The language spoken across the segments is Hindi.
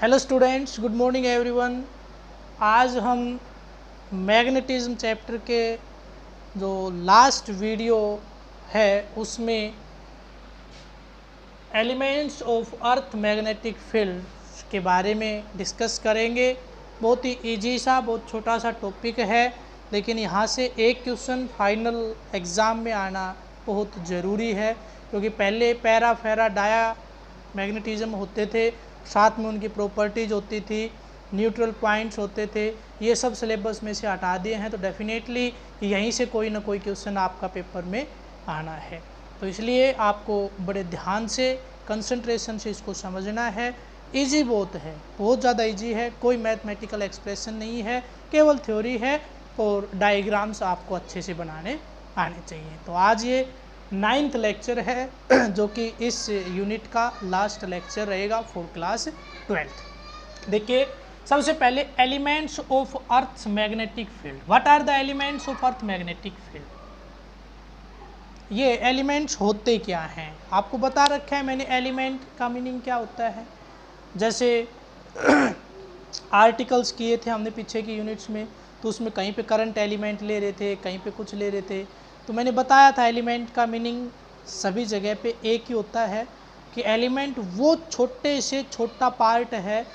Hello students, good morning everyone. आज हम मैग्नेटिज्म चैप्टर के जो लास्ट वीडियो है उसमें elements of earth magnetic field के बारे में डिस्कस करेंगे। बहुत ही इजी सा, बहुत छोटा सा टॉपिक है, लेकिन यहाँ से एक क्वेश्चन फाइनल एग्ज़ाम में आना बहुत ज़रूरी है, क्योंकि पहले पैरा फेरा डाया मैग्नेटिज्म होते थे, साथ में उनकी प्रॉपर्टीज़ होती थी, न्यूट्रल पॉइंट्स होते थे। ये सब सिलेबस में से हटा दिए हैं, तो डेफिनेटली यहीं से कोई ना कोई क्वेश्चन आपका पेपर में आना है। तो इसलिए आपको बड़े ध्यान से, कंसंट्रेशन से इसको समझना है। इजी बहुत है, बहुत ज़्यादा इजी है, कोई मैथमेटिकल एक्सप्रेशन नहीं है, केवल थ्योरी है और डायग्राम्स आपको अच्छे से बनाने आने चाहिए। तो आज ये 9th लेक्चर है जो कि इस यूनिट का लास्ट लेक्चर रहेगा फॉर क्लास 12th। देखिए, सबसे पहले elements of earth magnetic field. What are the elements of earth magnetic field? ये एलिमेंट्स होते क्या हैं आपको बता रखा है मैंने। एलिमेंट का मीनिंग क्या होता है, जैसे आर्टिकल्स किए थे हमने पीछे की यूनिट्स में, तो उसमें कहीं पे करंट एलिमेंट ले रहे थे, कहीं पे कुछ ले रहे थे। तो मैंने बताया था एलिमेंट का मीनिंग सभी जगह पे एक ही होता है कि एलिमेंट वो छोटे से छोटा पार्ट है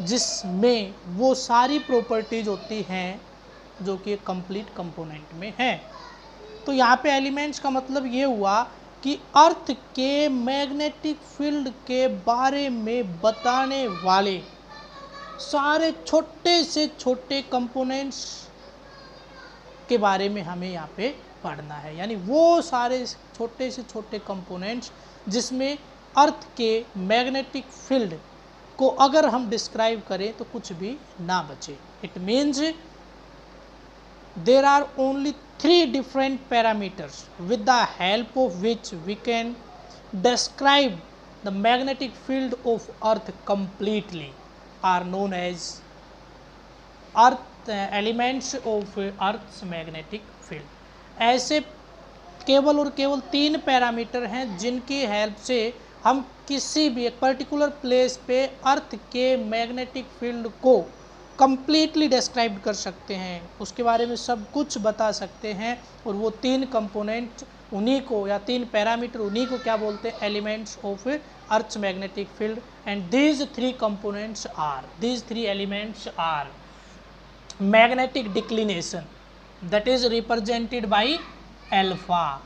जिसमें वो सारी प्रॉपर्टीज होती हैं जो कि कंप्लीट कंपोनेंट में है। तो यहाँ पे एलिमेंट्स का मतलब ये हुआ कि अर्थ के मैग्नेटिक फील्ड के बारे में बताने वाले सारे छोटे से छोटे कंपोनेंट्स के बारे में हमें यहाँ पे पढ़ना है। यानी वो सारे छोटे से छोटे कंपोनेंट्स जिसमें अर्थ के मैग्नेटिक फील्ड को अगर हम डिस्क्राइब करें तो कुछ भी ना बचे। It means there are only 3 different parameters with the help of which we can describe the magnetic field of earth completely are known as earth elements of earth's magnetic field। ऐसे केवल और केवल 3 पैरामीटर हैं जिनकी हेल्प से हम किसी भी एक पर्टिकुलर प्लेस पे अर्थ के मैग्नेटिक फील्ड को कंप्लीटली डिस्क्राइब कर सकते हैं, उसके बारे में सब कुछ बता सकते हैं। और वो 3 कंपोनेंट उन्हीं को, या 3 पैरामीटर उन्हीं को क्या बोलते हैं? Elements of earth magnetic field. And these 3 elements are magnetic declination, that is represented by alpha,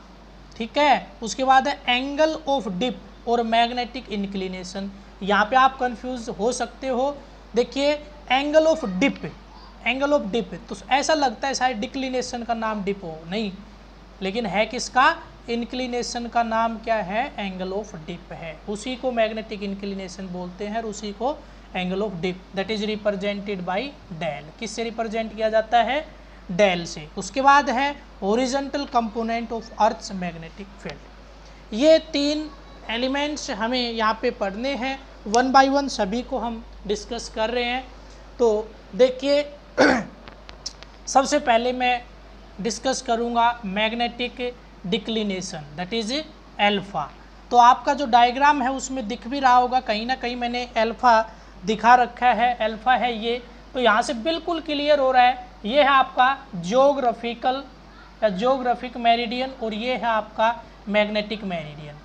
ठीक है। उसके बाद है एंगल ऑफ डिप और मैग्नेटिक इंक्लिनेशन। यहाँ पे आप कंफ्यूज हो सकते हो। देखिए, एंगल ऑफ डिप तो ऐसा लगता है शायद डिक्लिनेशन का नाम डिप हो, नहीं, लेकिन है किसका? इंक्लिनेशन का नाम क्या है? एंगल ऑफ डिप है। उसी को मैग्नेटिक इंक्लिनेशन बोलते हैं और उसी को angle of dip, that is represented by del. किससे रिप्रेजेंट किया जाता है? डेल से। उसके बाद है horizontal component of earth's magnetic field. ये 3 एलिमेंट्स हमें यहाँ पे पढ़ने हैं, 1 by 1 सभी को हम डिस्कस कर रहे हैं। तो देखिए, सबसे पहले मैं डिस्कस करूंगा magnetic declination, that is alpha. तो आपका जो डायग्राम है उसमें दिख भी रहा होगा, कहीं ना कहीं मैंने एल्फा दिखा रखा है। एल्फा है ये, तो यहाँ से बिल्कुल क्लियर हो रहा है, ये है आपका जियोग्राफिक मेरिडियन और ये है आपका मैग्नेटिक मेरिडियन,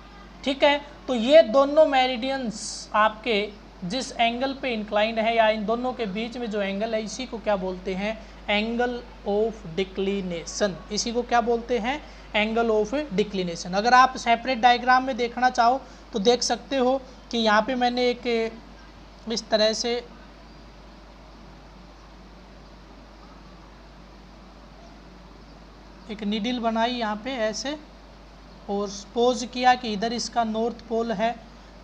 ठीक है। तो ये दोनों मेरिडियंस आपके जिस एंगल पे इंक्लाइंड है, या इन दोनों के बीच में जो एंगल है, इसी को क्या बोलते हैं? Angle of declination. इसी को क्या बोलते हैं? Angle of declination. अगर आप सेपरेट डायग्राम में देखना चाहो तो देख सकते हो कि यहाँ पे मैंने एक इस तरह से एक नीडल बनाई यहाँ पे ऐसे, और सपोज किया कि इधर इसका नॉर्थ पोल है।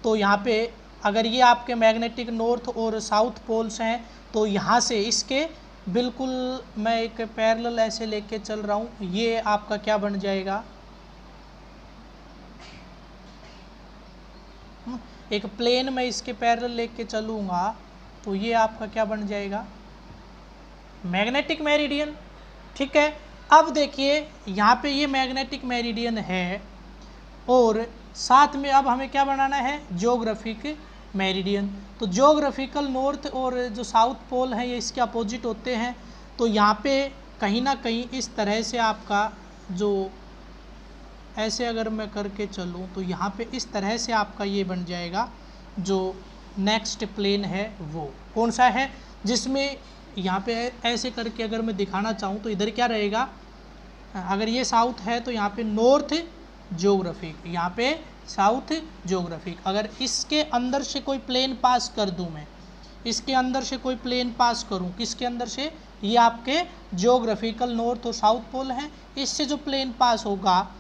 तो यहाँ पे अगर ये आपके मैग्नेटिक नॉर्थ और साउथ पोल्स हैं, तो यहाँ से इसके बिल्कुल मैं एक पैरेलल ऐसे लेके चल रहा हूँ, ये आपका क्या बन जाएगा? एक प्लेन में इसके पैरेलल लेके चलूँगा तो ये आपका क्या बन जाएगा? मैग्नेटिक मेरिडियन, ठीक है। अब देखिए, यहाँ पे ये मैग्नेटिक मेरिडियन है और साथ में अब हमें क्या बनाना है? Geographic meridian. तो ज्योग्राफिकल नॉर्थ और जो साउथ पोल है ये इसके अपोजिट होते हैं। तो यहाँ पे कहीं ना कहीं इस तरह से आपका जो ऐसे अगर मैं करके चलूँ तो यहाँ पे इस तरह से आपका ये बन जाएगा। जो नेक्स्ट प्लेन है वो कौन सा है, जिसमें यहाँ पे ऐसे करके अगर मैं दिखाना चाहूँ तो इधर क्या रहेगा, अगर ये साउथ है तो यहाँ पे नॉर्थ ज्योग्राफिक, यहाँ पे साउथ ज्योग्राफिक। अगर इसके अंदर से कोई प्लेन पास कर दूँ मैं, इसके अंदर से कोई प्लेन पास करूँ, किसके अंदर से, ये आपके ज्योग्राफिकल नॉर्थ और साउथ पोल हैं। इससे जो प्लेन पास होगा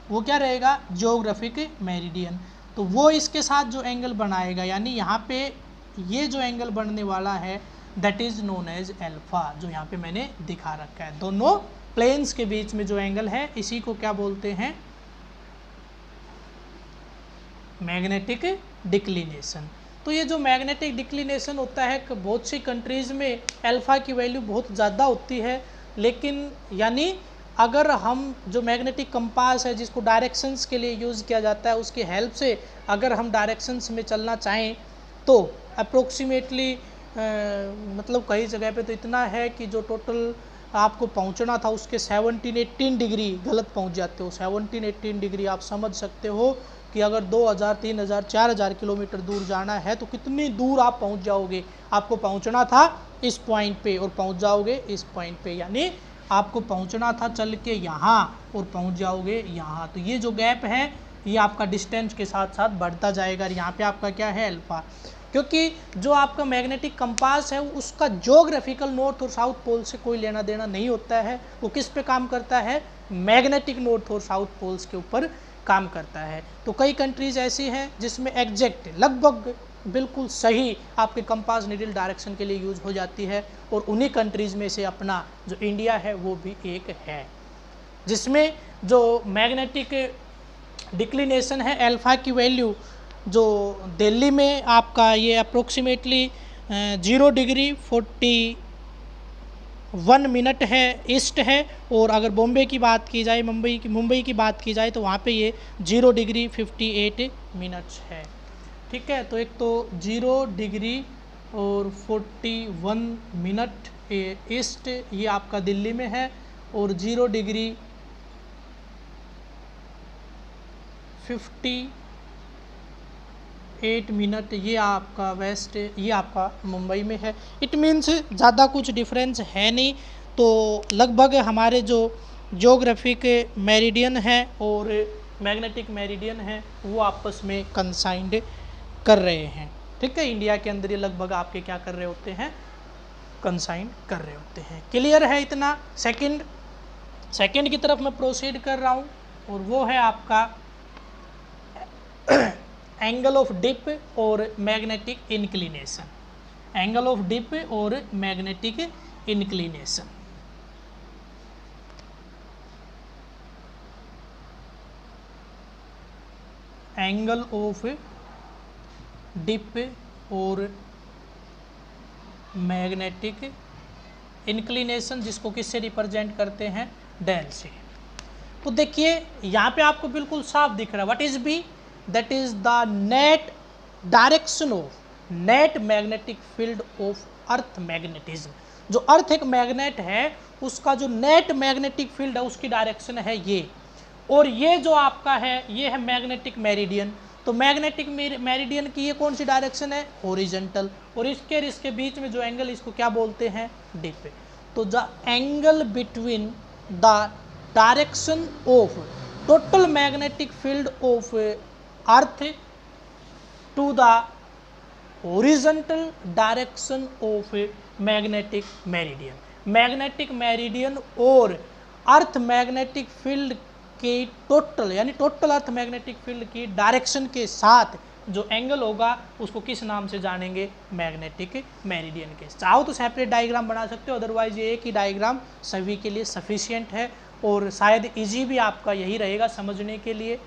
वो क्या रहेगा, ज्योग्राफिक मेरिडियन। तो वो इसके साथ जो एंगल बनाएगा, यानी यहाँ पे ये जो एंगल बनने वाला है that is known as alpha, जो यहाँ पे मैंने दिखा रखा है। दोनों प्लेन्स के बीच में जो एंगल है इसी को क्या बोलते हैं, मैग्नेटिक डिक्लिनेशन। तो ये जो मैग्नेटिक डिक्लिनेशन होता है, बहुत सी कंट्रीज़ में अल्फा की वैल्यू बहुत ज़्यादा होती है, लेकिन यानी अगर हम जो मैग्नेटिक कंपास है जिसको डायरेक्शंस के लिए यूज़ किया जाता है, उसकी हेल्प से अगर हम डायरेक्शंस में चलना चाहें तो अप्रोक्सीमेटली मतलब कई जगह पे तो इतना है कि जो टोटल आपको पहुंचना था उसके 17-18 डिग्री गलत पहुंच जाते हो। 17-18 डिग्री आप समझ सकते हो कि अगर 2000, 3000, 4000 किलोमीटर दूर जाना है तो कितनी दूर आप पहुंच जाओगे। आपको पहुंचना था इस पॉइंट पे और पहुंच जाओगे इस पॉइंट पे, यानी आपको पहुंचना था चल के यहाँ और पहुंच जाओगे यहाँ। तो ये जो गैप है ये आपका डिस्टेंस के साथ साथ बढ़ता जाएगा। यहाँ पे आपका क्या है, अल्फा, क्योंकि जो आपका मैग्नेटिक कंपास है उसका ज्योग्राफिकल नॉर्थ और साउथ पोल से कोई लेना देना नहीं होता है। वो किस पे काम करता है, मैग्नेटिक नॉर्थ और साउथ पोल्स के ऊपर काम करता है। तो कई कंट्रीज ऐसी हैं जिसमें एग्जैक्ट लगभग बिल्कुल सही आपके कंपास नीडल डायरेक्शन के लिए यूज हो जाती है, और उन्हीं कंट्रीज़ में से अपना जो इंडिया है वो भी एक है, जिसमें जो मैग्नेटिक डिक्लिनेशन है अल्फा की वैल्यू जो दिल्ली में आपका ये अप्रोक्सीमेटली 0 डिग्री 41 मिनट है ईस्ट है, और अगर बॉम्बे की बात की जाए, मुंबई की बात की जाए तो वहाँ पे ये 0 डिग्री 58 मिनट्स है। ठीक है, तो एक तो 0 डिग्री और 41 मिनट ईस्ट ये आपका दिल्ली में है, और 0 डिग्री 58 मिनट ये आपका वेस्ट, ये आपका मुंबई में है। इट मीन्स ज़्यादा कुछ डिफरेंस है नहीं। तो लगभग हमारे जो ज्योग्राफिक मेरिडियन है और मैग्नेटिक मेरिडियन है वो आपस में कंसाइंड कर रहे हैं। ठीक है, इंडिया के अंदर ये लगभग आपके क्या कर रहे होते हैं, कंसाइन कर रहे होते हैं। क्लियर है इतना। सेकंड की तरफ मैं प्रोसीड कर रहा हूँ, और वो है आपका एंगल ऑफ डिप और magnetic inclination. Angle of dip और magnetic inclination. Angle of dip और मैग्नेटिक इंक्लिनेशन, जिसको किससे रिप्रेजेंट करते हैं, डेल से। तो देखिए यहाँ पे आपको बिल्कुल साफ दिख रहा है, what is b, that is the net direction of net magnetic field of earth magnetism. जो अर्थ एक मैग्नेट है उसका जो नेट मैग्नेटिक फील्ड है उसकी डायरेक्शन है ये, और ये जो आपका है ये है मैग्नेटिक मेरिडियन। तो मैग्नेटिक मेरिडियन की ये कौन सी डायरेक्शन है, हॉरिजॉन्टल, और इसके बीच में जो एंगल इसको क्या बोलते हैं, डिप। तो the angle between the direction of total magnetic field of earth to the horizontal direction of magnetic meridian. Magnetic meridian और अर्थ मैग्नेटिक फील्ड की टोटल यानी टोटल अर्थ मैग्नेटिक फील्ड की डायरेक्शन के साथ जो एंगल होगा उसको किस नाम से जानेंगे, मैग्नेटिक मेरिडियन के। चाहो तो सेपरेट डायग्राम बना सकते हो, अदरवाइज ये एक ही डायग्राम सभी के लिए सफिशिएंट है, और शायद इजी भी आपका यही रहेगा समझने के लिए।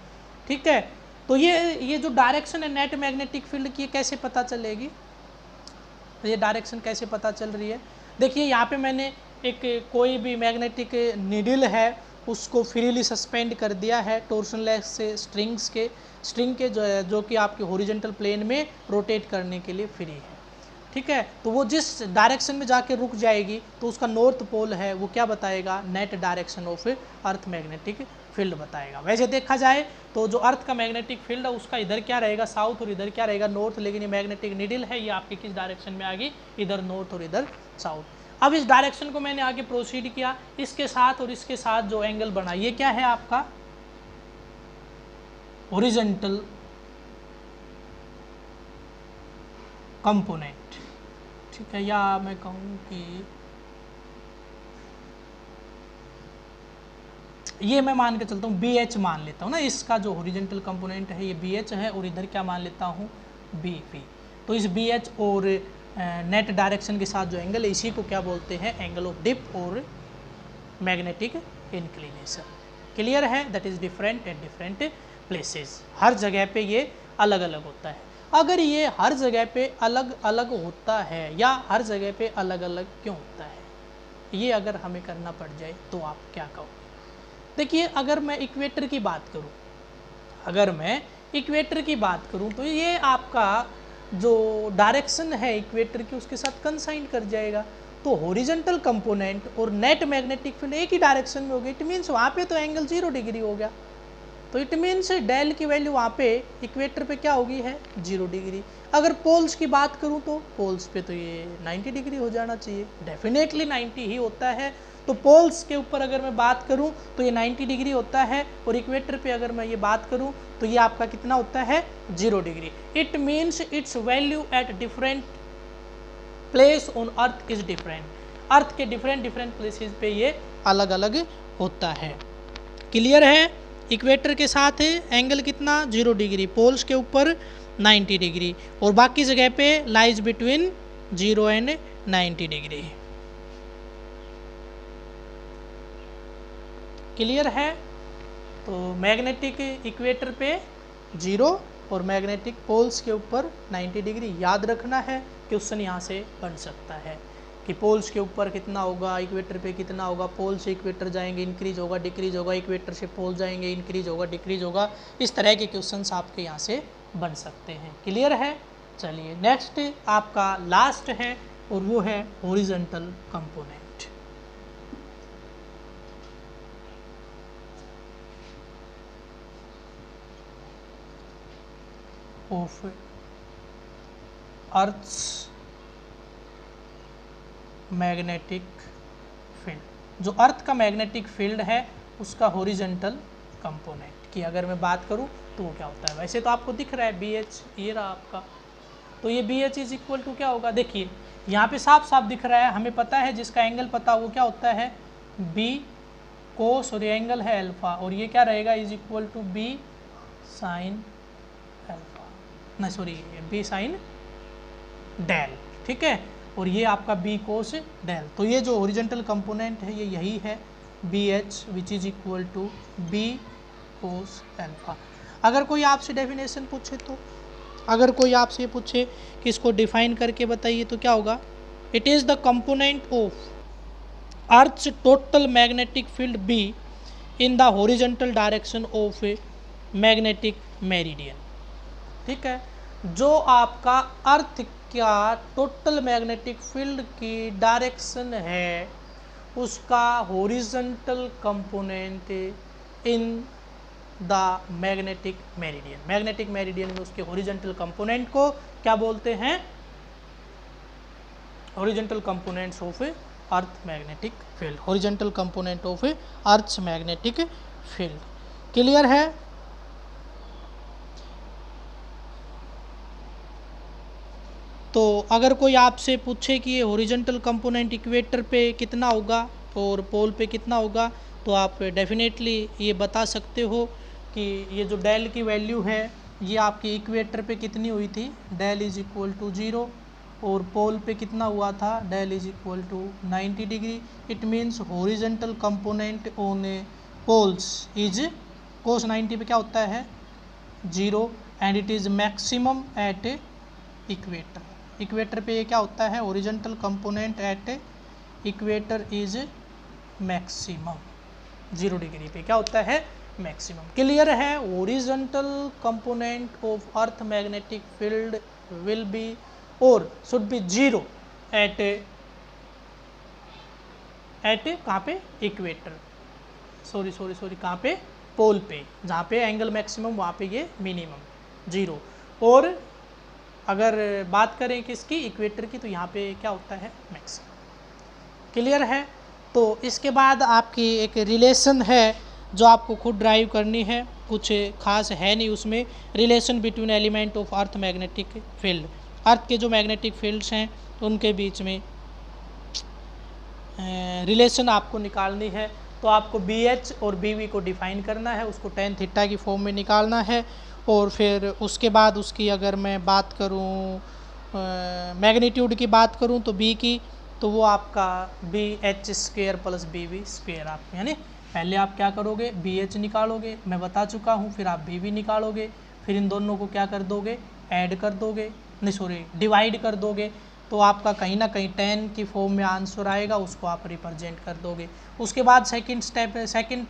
ठीक है, तो ये जो डायरेक्शन है नेट मैग्नेटिक फील्ड की कैसे पता चलेगी, ये डायरेक्शन कैसे पता चल रही है। देखिए यहाँ पे मैंने एक कोई भी मैग्नेटिक नीडल है उसको फ्रीली सस्पेंड कर दिया है टोर्शनलेस से स्ट्रिंग के जो कि आपके हॉरिजॉन्टल प्लेन में रोटेट करने के लिए फ्री है। ठीक है, तो वो जिस डायरेक्शन में जाके रुक जाएगी तो उसका नॉर्थ पोल है वो क्या बताएगा, net direction of earth magnetic field बताएगा। वैसे देखा जाए तो जो अर्थ का मैग्नेटिक फील्ड है उसका इधर क्या रहेगा साउथ और इधर क्या रहेगा नॉर्थ, लेकिन ये मैग्नेटिक नीडल है ये आपके किस डायरेक्शन में आ गई, इधर नॉर्थ और इधर साउथ। अब इस डायरेक्शन को मैंने आगे प्रोसीड किया, इसके साथ और इसके साथ जो एंगल बना ये क्या है आपका हॉरिजॉन्टल कंपोनेंट। ठीक है, या मैं कहूँ कि ये मैं मान के चलता हूँ BH मान लेता हूँ ना, इसका जो हॉरिजॉन्टल कंपोनेंट है ये BH है और इधर क्या मान लेता हूँ BP। तो इस BH और नेट डायरेक्शन के साथ जो एंगल है इसी को क्या बोलते हैं, एंगल ऑफ डिप और मैग्नेटिक इंक्लिनेशन। क्लियर है, that is different at different places, हर जगह पे ये अलग अलग होता है। अगर ये हर जगह पे अलग अलग होता है या हर जगह पे अलग अलग क्यों होता है, ये अगर हमें करना पड़ जाए तो आप क्या कहोगे। देखिए अगर मैं इक्वेटर की बात करूं, तो ये आपका जो डायरेक्शन है इक्वेटर की उसके साथ कंसाइन कर जाएगा। तो हॉरिजॉन्टल कंपोनेंट और नेट मैग्नेटिक फील्ड एक ही डायरेक्शन में हो गई, इट मीन्स वहाँ पे तो एंगल 0 डिग्री हो गया। तो इट मीन्स डेल की वैल्यू वहाँ पे इक्वेटर पे क्या होगी है 0 डिग्री। अगर पोल्स की बात करूँ तो पोल्स पे तो ये 90 डिग्री हो जाना चाहिए, डेफिनेटली 90 ही होता है। तो पोल्स के ऊपर अगर मैं बात करूं तो ये 90 डिग्री होता है और इक्वेटर पे अगर मैं ये बात करूं तो ये आपका कितना होता है 0 degree. It means its value at different place on earth is different, earth के डिफरेंट प्लेसेस पे ये अलग अलग होता है। क्लियर है, इक्वेटर के साथ एंगल कितना 0 डिग्री, पोल्स के ऊपर 90 डिग्री और बाकी जगह पे lies between 0 and 90 degree. Clear है, तो मैग्नेटिक इक्वेटर पे 0 और मैग्नेटिक पोल्स के ऊपर 90 डिग्री। याद रखना है क्वेश्चन यहाँ से बन सकता है कि पोल्स के ऊपर कितना होगा, इक्वेटर पे कितना होगा, पोल से इक्वेटर जाएंगे इंक्रीज होगा डिक्रीज होगा, इक्वेटर से पोल जाएंगे इंक्रीज होगा डिक्रीज होगा। इस तरह के क्वेश्चंस आपके यहाँ से बन सकते हैं। क्लियर है, चलिए नेक्स्ट आपका लास्ट है और वो है horizontal component of earth's magnetic field. जो अर्थ का मैग्नेटिक फील्ड है उसका हॉरिजॉन्टल कंपोनेंट की अगर मैं बात करूं तो वो क्या होता है। वैसे तो आपको दिख रहा है BH, ये रहा आपका, तो ये BH इज इक्वल टू क्या होगा, देखिए यहाँ पे साफ साफ दिख रहा है, हमें पता है जिसका एंगल पता वो क्या होता है B कोस और ये एंगल है अल्फा और ये क्या रहेगा is equal to B sine alpha, ना सॉरी B साइन डेल। ठीक है, और ये आपका B कोस डेल। तो ये जो हॉरिजॉन्टल कंपोनेंट है ये यही है BH which is equal to B cos alpha. अगर कोई आपसे डेफिनेशन पूछे तो, अगर कोई आपसे पूछे कि इसको डिफाइन करके बताइए तो क्या होगा, it is the component of earth's total magnetic field B in the horizontal direction of magnetic meridian. ठीक है, जो आपका अर्थ का टोटल मैग्नेटिक फील्ड की डायरेक्शन है उसका horizontal component in the magnetic meridian. Magnetic meridian में उसके हॉरिजॉन्टल कंपोनेंट को क्या बोलते हैं, horizontal components of earth magnetic field, horizontal component of earth magnetic field. Clear है, तो अगर कोई आपसे पूछे कि ये हॉरिजॉन्टल कंपोनेंट इक्वेटर पे कितना होगा और पोल पे कितना होगा तो आप डेफिनेटली ये बता सकते हो कि ये जो डेल की वैल्यू है ये आपकी इक्वेटर पे कितनी हुई थी, डेल इज इक्वल टू 0 और पोल पे कितना हुआ था, del is equal to 90 degree. It means horizontal component on poles is cos 90 पे क्या होता है 0 and it is maximum at equator. Equator पे ये क्या होता है, horizontal component at equator is maximum. 0 degree पे क्या होता है मैक्सिमम। क्लियर है। Horizontal component of earth magnetic field will be और शुड बी 0 एट कहाँ पे इक्वेटर, सॉरी कहाँ पे पोल पे, जहाँ पे एंगल मैक्सिमम वहाँ पे ये मिनिमम 0। और अगर बात करें किसकी इक्वेटर की तो यहाँ पे क्या होता है मैक्सिमम। क्लियर है। तो इसके बाद आपकी एक रिलेशन है जो आपको खुद ड्राइव करनी है, कुछ खास है नहीं उसमें। Relation between element of earth magnetic field, earth के जो मैग्नेटिक फील्ड्स हैं उनके बीच में रिलेशन आपको निकालनी है। तो आपको BH और BV को डिफाइन करना है, उसको tan थीटा की फॉर्म में निकालना है। और फिर उसके बाद उसकी अगर मैं बात करूं मैग्नीट्यूड की बात करूं तो B की, तो वो आपका BH square plus BV square आप यानी पहले आप क्या करोगे BH निकालोगे, मैं बता चुका हूँ, फिर आप BV निकालोगे, फिर इन दोनों को क्या कर दोगे ऐड कर दोगे, नहीं सॉरी डिवाइड कर दोगे, तो आपका कहीं ना कहीं tan की फॉर्म में आंसर आएगा, उसको आप रिप्रेजेंट कर दोगे। उसके बाद सेकंड स्टेप, सेकंड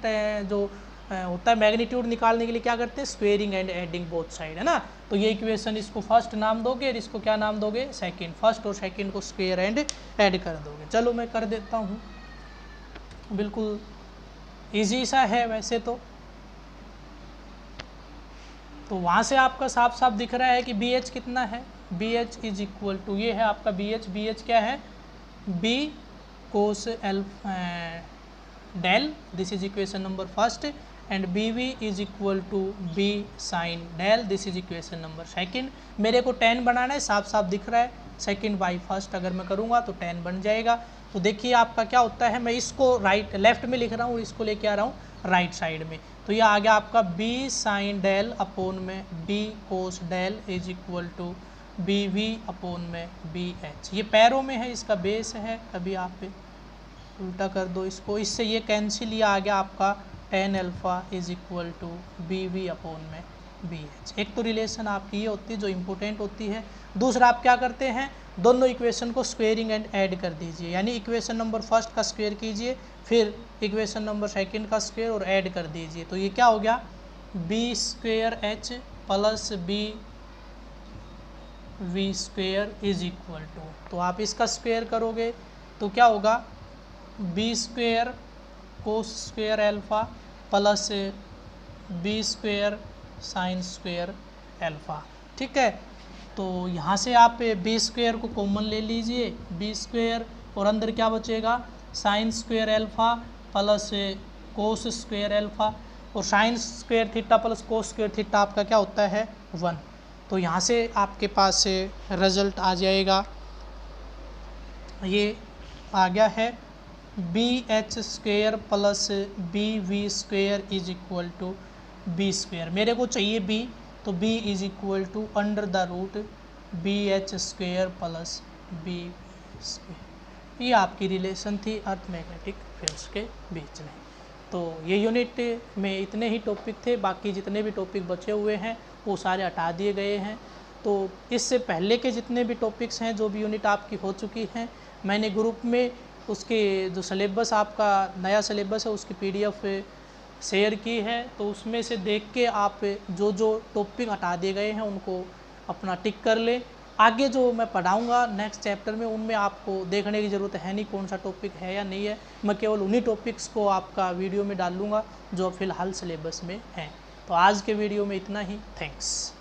जो होता है मैग्नीट्यूड निकालने के लिए क्या करते हैं squaring and adding both side, है ना। तो ये इक्वेशन इसको फर्स्ट नाम दोगे और इसको क्या नाम दोगे सेकंड, फर्स्ट और सेकंड को स्क्वेयर एंड ऐड कर दोगे। चलो मैं कर देता हूँ, बिल्कुल ईजी सा है वैसे तो वहाँ से आपका साफ साफ दिख रहा है कि BH कितना है, BH इज इक्वल टू, ये है आपका BH क्या है B cos del, this is equation number first, and BV is equal to B sine del, this is equation number second. मेरे को tan बनाना है, साफ साफ दिख रहा है, सेकंड बाई फर्स्ट अगर मैं करूँगा तो tan बन जाएगा। तो देखिए आपका क्या होता है, मैं इसको राइट लेफ्ट में लिख रहा हूँ, इसको लेके आ रहा हूँ राइट साइड में, तो ये आ गया आपका B साइन डेल अपोन में B cos del is equal to BV upon में BH। ये पैरों में है, इसका बेस है, कभी आप उल्टा कर दो इसको, इससे ये कैंसिल, ये आ गया आपका tan alpha is equal to BV upon में BH। एक तो रिलेशन आपकी ये होती है जो इम्पोर्टेंट होती है। दूसरा आप क्या करते हैं दोनों इक्वेशन को स्क्वेयरिंग एंड ऐड कर दीजिए, यानी इक्वेशन नंबर फर्स्ट का स्क्वेयर कीजिए, फिर इक्वेशन नंबर सेकंड का स्क्वेयर और ऐड कर दीजिए। तो ये क्या हो गया B square H plus BV square is equal to, तो आप इसका स्क्वेयर करोगे तो क्या होगा B square cos square alpha plus B square sine square alpha. ठीक है, तो यहाँ से आप B स्क्वेयर को कॉमन ले लीजिए, B स्क्वेयर और अंदर क्या बचेगा sine square alpha plus cos square alpha, और sine square theta plus cos square theta आपका क्या होता है 1। तो यहाँ से आपके पास रिजल्ट आ जाएगा, ये आ गया है BH square plus BV square is equal to B square. मेरे को चाहिए B, तो B is equal to under the root BH square plus B square. ये आपकी रिलेशन थी अर्थ मैग्नेटिक फील्ड्स के बीच में। तो ये यूनिट में इतने ही टॉपिक थे, बाकी जितने भी टॉपिक बचे हुए हैं वो सारे हटा दिए गए हैं। तो इससे पहले के जितने भी टॉपिक्स हैं, जो भी यूनिट आपकी हो चुकी हैं, मैंने ग्रुप में उसके जो सिलेबस आपका नया सिलेबस है उसकी PDF शेयर की है, तो उसमें से देख के आप जो जो टॉपिक हटा दिए गए हैं उनको अपना टिक कर ले। आगे जो मैं पढ़ाऊँगा नेक्स्ट चैप्टर में उनमें आपको देखने की ज़रूरत है नहीं कौन सा टॉपिक है या नहीं है, मैं केवल उन्हीं टॉपिक्स को आपका वीडियो में डाल लूँगा जो फ़िलहाल सिलेबस में हैं। तो आज के वीडियो में इतना ही, थैंक्स।